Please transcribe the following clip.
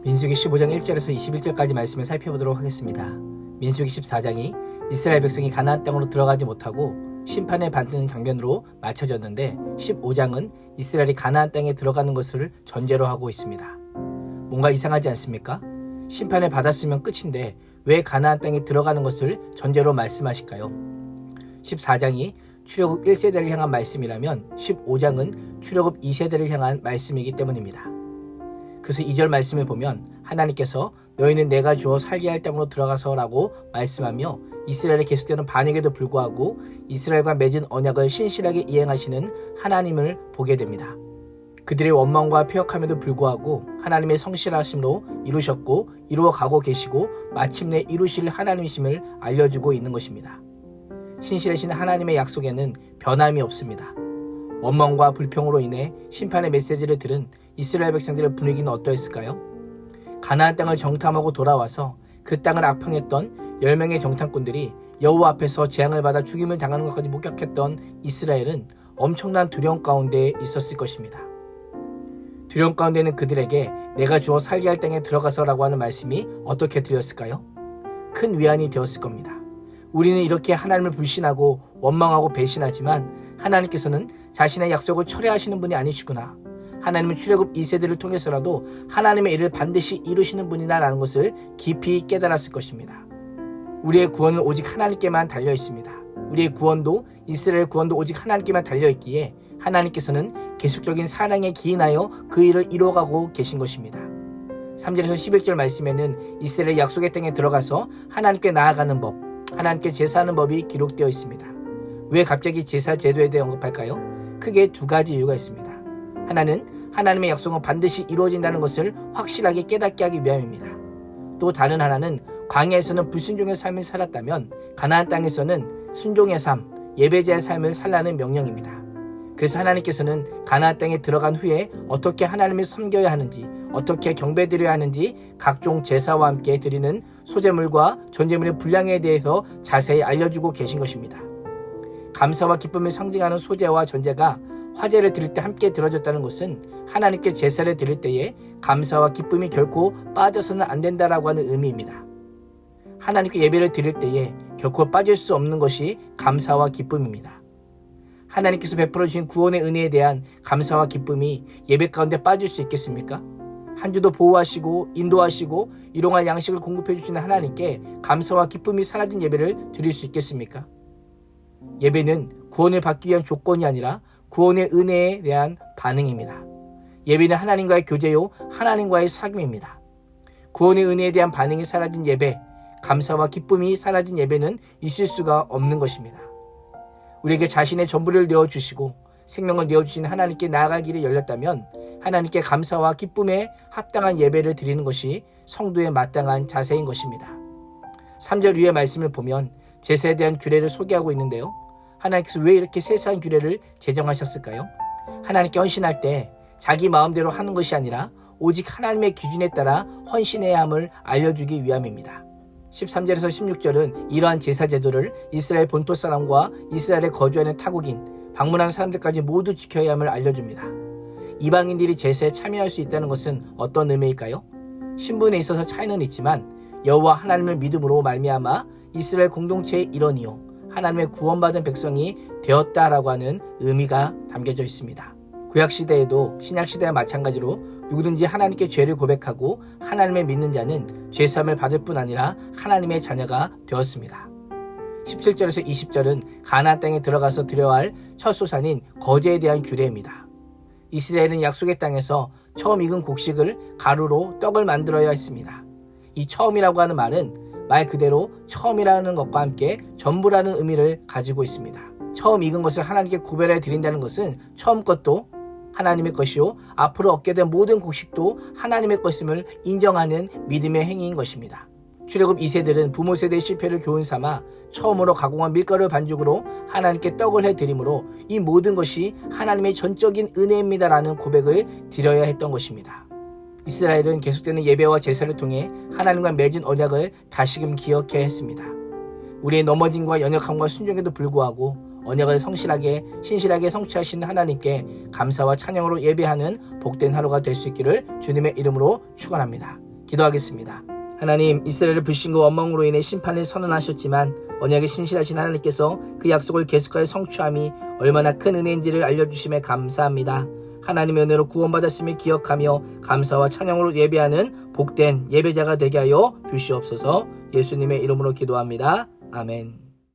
민수기 15장 1절에서 21절까지 말씀을 살펴보도록 하겠습니다. 민수기 14장이 이스라엘 백성이 가나안 땅으로 들어가지 못하고 심판을 받는 장면으로 맞춰졌는데 15장은 이스라엘이 가나안 땅에 들어가는 것을 전제로 하고 있습니다. 뭔가 이상하지 않습니까? 심판을 받았으면 끝인데 왜 가나안 땅에 들어가는 것을 전제로 말씀하실까요? 14장이 출애굽 1세대를 향한 말씀이라면 15장은 출애굽 2세대를 향한 말씀이기 때문입니다. 그래서 2절 말씀을 보면 하나님께서 너희는 내가 주어 살게 할 땅으로 들어가서 라고 말씀하며 이스라엘에 계속되는 반역에도 불구하고 이스라엘과 맺은 언약을 신실하게 이행하시는 하나님을 보게 됩니다. 그들의 원망과 폐역함에도 불구하고 하나님의 성실하심으로 이루셨고 이루어가고 계시고 마침내 이루실 하나님이심을 알려주고 있는 것입니다. 신실하신 하나님의 약속에는 변함이 없습니다. 원망과 불평으로 인해 심판의 메시지를 들은 이스라엘 백성들의 분위기는 어떠했을까요? 가나안 땅을 정탐하고 돌아와서 그 땅을 악평했던 10명의 정탐꾼들이 여호와 앞에서 재앙을 받아 죽임을 당하는 것까지 목격했던 이스라엘은 엄청난 두려움 가운데 있었을 것입니다. 두려움 가운데는 그들에게 내가 주어 살게 할 땅에 들어가서라고 하는 말씀이 어떻게 들렸을까요? 큰 위안이 되었을 겁니다. 우리는 이렇게 하나님을 불신하고 원망하고 배신하지만 하나님께서는 자신의 약속을 철회하시는 분이 아니시구나. 하나님은 출애굽 2세대를 통해서라도 하나님의 일을 반드시 이루시는 분이다라는 것을 깊이 깨달았을 것입니다. 우리의 구원은 오직 하나님께만 달려 있습니다. 우리의 구원도 이스라엘 구원도 오직 하나님께만 달려 있기에 하나님께서는 계속적인 사랑에 기인하여 그 일을 이루어가고 계신 것입니다. 3절에서 11절 말씀에는 이스라엘 약속의 땅에 들어가서 하나님께 나아가는 법, 하나님께 제사하는 법이 기록되어 있습니다. 왜 갑자기 제사 제도에 대해 언급할까요? 크게 두 가지 이유가 있습니다. 하나는 하나님의 약속은 반드시 이루어진다는 것을 확실하게 깨닫게 하기 위함입니다. 또 다른 하나는 광야에서는 불순종의 삶을 살았다면 가나안 땅에서는 순종의 삶, 예배자의 삶을 살라는 명령입니다. 그래서 하나님께서는 가나안 땅에 들어간 후에 어떻게 하나님을 섬겨야 하는지, 어떻게 경배드려야 하는지 각종 제사와 함께 드리는 소제물과 전제물의 분량에 대해서 자세히 알려주고 계신 것입니다. 감사와 기쁨을 상징하는 소제와 전제가 화제를 드릴 때 함께 들어졌다는 것은 하나님께 제사를 드릴 때에 감사와 기쁨이 결코 빠져서는 안 된다라고 하는 의미입니다. 하나님께 예배를 드릴 때에 결코 빠질 수 없는 것이 감사와 기쁨입니다. 하나님께서 베풀어 주신 구원의 은혜에 대한 감사와 기쁨이 예배 가운데 빠질 수 있겠습니까? 한 주도 보호하시고 인도하시고 일용할 양식을 공급해 주시는 하나님께 감사와 기쁨이 사라진 예배를 드릴 수 있겠습니까? 예배는 구원을 받기 위한 조건이 아니라 구원의 은혜에 대한 반응입니다. 예배는 하나님과의 교제요, 하나님과의 사귐입니다. 구원의 은혜에 대한 반응이 사라진 예배, 감사와 기쁨이 사라진 예배는 있을 수가 없는 것입니다. 우리에게 자신의 전부를 내어주시고 생명을 내어주신 하나님께 나아갈 길이 열렸다면 하나님께 감사와 기쁨에 합당한 예배를 드리는 것이 성도의 마땅한 자세인 것입니다. 3절 위의 말씀을 보면 제사에 대한 규례를 소개하고 있는데요. 하나님께서 왜 이렇게 세세한 규례를 제정하셨을까요? 하나님께 헌신할 때 자기 마음대로 하는 것이 아니라 오직 하나님의 기준에 따라 헌신해야 함을 알려주기 위함입니다. 13절에서 16절은 이러한 제사 제도를 이스라엘 본토 사람과 이스라엘에 거주하는 타국인, 방문한 사람들까지 모두 지켜야 함을 알려줍니다. 이방인들이 제사에 참여할 수 있다는 것은 어떤 의미일까요? 신분에 있어서 차이는 있지만 여호와 하나님을 믿음으로 말미암아 이스라엘 공동체의 일원이요 하나님의 구원받은 백성이 되었다라고 하는 의미가 담겨져 있습니다. 구약시대에도 신약시대와 마찬가지로 누구든지 하나님께 죄를 고백하고 하나님을 믿는 자는 죄사함을 받을 뿐 아니라 하나님의 자녀가 되었습니다. 17절에서 20절은 가나안 땅에 들어가서 드려야 할 첫 소산인 거제에 대한 규례입니다. 이스라엘은 약속의 땅에서 처음 익은 곡식을 가루로 떡을 만들어야 했습니다. 이 처음이라고 하는 말은 말 그대로 처음이라는 것과 함께 전부라는 의미를 가지고 있습니다. 처음 익은 것을 하나님께 구별해 드린다는 것은 처음 것도 하나님의 것이요 앞으로 얻게 된 모든 곡식도 하나님의 것임을 인정하는 믿음의 행위인 것입니다. 출애굽 2세들은 부모 세대의 실패를 교훈 삼아 처음으로 가공한 밀가루 반죽으로 하나님께 떡을 해드림으로 이 모든 것이 하나님의 전적인 은혜입니다라는 고백을 드려야 했던 것입니다. 이스라엘은 계속되는 예배와 제사를 통해 하나님과 맺은 언약을 다시금 기억해야 했습니다. 우리의 넘어짐과 연약함과 순종에도 불구하고 언약을 성실하게 신실하게 성취하시는 하나님께 감사와 찬양으로 예배하는 복된 하루가 될 수 있기를 주님의 이름으로 축원합니다. 기도하겠습니다. 하나님, 이스라엘의 불신과 원망으로 인해 심판을 선언하셨지만 언약에 신실하신 하나님께서 그 약속을 계속하여 성취함이 얼마나 큰 은혜인지를 알려주심에 감사합니다. 하나님의 은혜로 구원받았음을 기억하며 감사와 찬양으로 예배하는 복된 예배자가 되게 하여 주시옵소서. 예수님의 이름으로 기도합니다. 아멘.